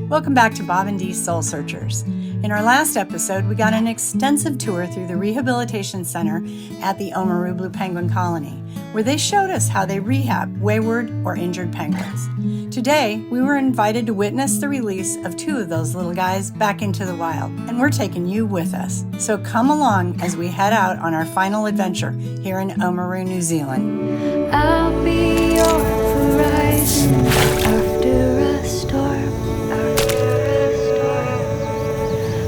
Welcome back to Bob and Dee Soul Searchers. In our last episode, we got an extensive tour through the Rehabilitation Center at the Oamaru Blue Penguin Colony, where they showed us how they rehab wayward or injured penguins. Today, we were invited to witness the release of 2 of those little guys back into the wild, and we're taking you with us. So come along as we head out on our final adventure here in Oamaru, New Zealand. I'll be your horizon after a storm.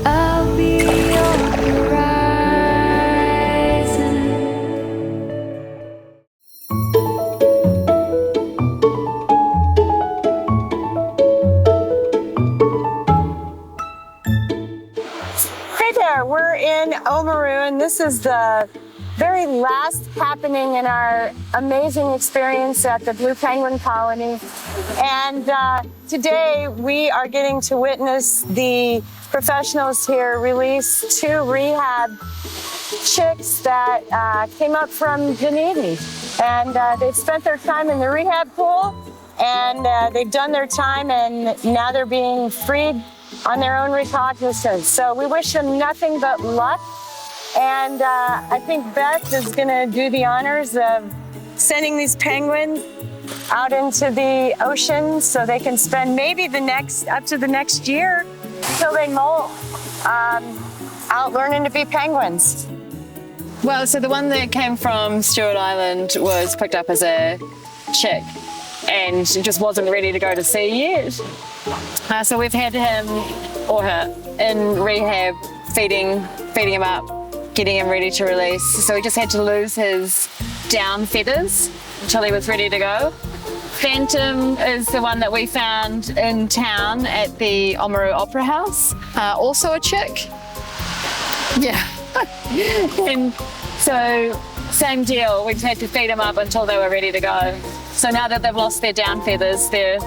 I'll be your horizon. Hey there, we're in Oamaru, and this is the very last happening in our amazing experience at the Blue Penguin Colony. And today we are getting to witness the professionals here release 2 rehab chicks that came up from Dunedin. And they've spent their time in the rehab pool, and they've done their time, and now they're being freed on their own recognizance. So we wish them nothing but luck. And I think Beth is going to do the honors of sending these penguins out into the ocean so they can spend maybe up to the next year till they molt out learning to be penguins. Well, so the one that came from Stewart Island was picked up as a chick and just wasn't ready to go to sea yet. So we've had him or her in rehab, feeding him up, getting him ready to release. So we just had to lose his down feathers until he was ready to go. Phantom is the one that we found in town at the Oamaru Opera House, also a chick. Yeah. And so same deal, we just had to feed them up until they were ready to go. So now that they've lost their down feathers, they're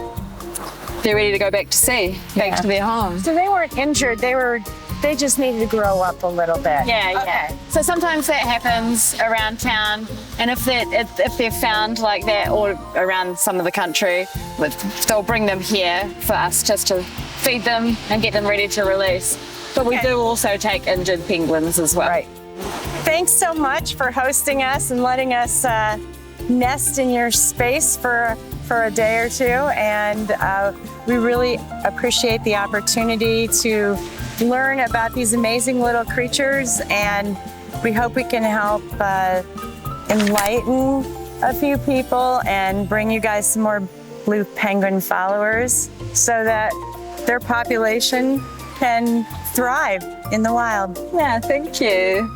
ready to go back to sea, back to their home. So they weren't injured, they just needed to grow up a little bit. Yeah. So sometimes that happens around town, and if they're found like that or around some of the country, they'll bring them here for us just to feed them and get them ready to release. But we do also take injured penguins as well. Right. Thanks so much for hosting us and letting us nest in your space for a day or 2, and we really appreciate the opportunity to learn about these amazing little creatures, and we hope we can help enlighten a few people and bring you guys some more blue penguin followers so that their population can thrive in the wild. Yeah, thank you.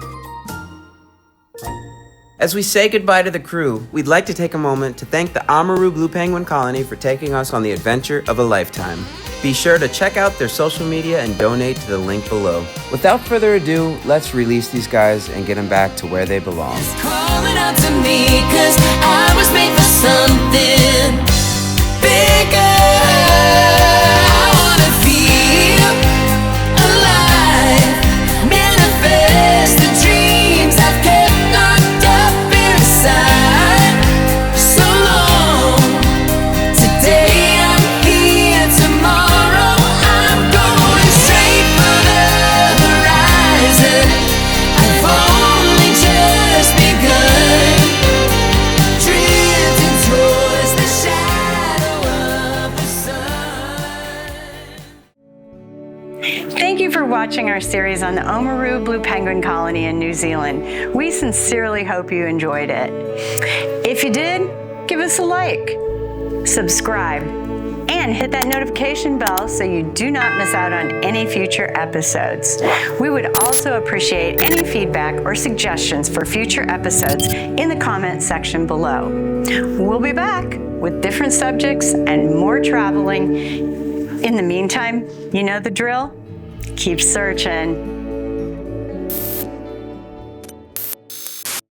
As we say goodbye to the crew, we'd like to take a moment to thank the Oamaru Blue Penguin Colony for taking us on the adventure of a lifetime. Be sure to check out their social media and donate to the link below. Without further ado, let's release these guys and get them back to where they belong. Calling out to me 'cause I was made for something bigger. I wanna feel alive, manifest the dreams I've kept locked up inside so long. Today I'm here, tomorrow I'm going straight for the horizon. I've only just begun, drifting towards the shadow of the sun. Thank you for watching our series on the Oamaru Blue Penguin Colony in New Zealand. We sincerely hope you enjoyed it. If you did, give us a like, subscribe, and hit that notification bell so you do not miss out on any future episodes. We would also appreciate any feedback or suggestions for future episodes in the comment section below. We'll be back with different subjects and more traveling. In the meantime, you know the drill. Keep searching.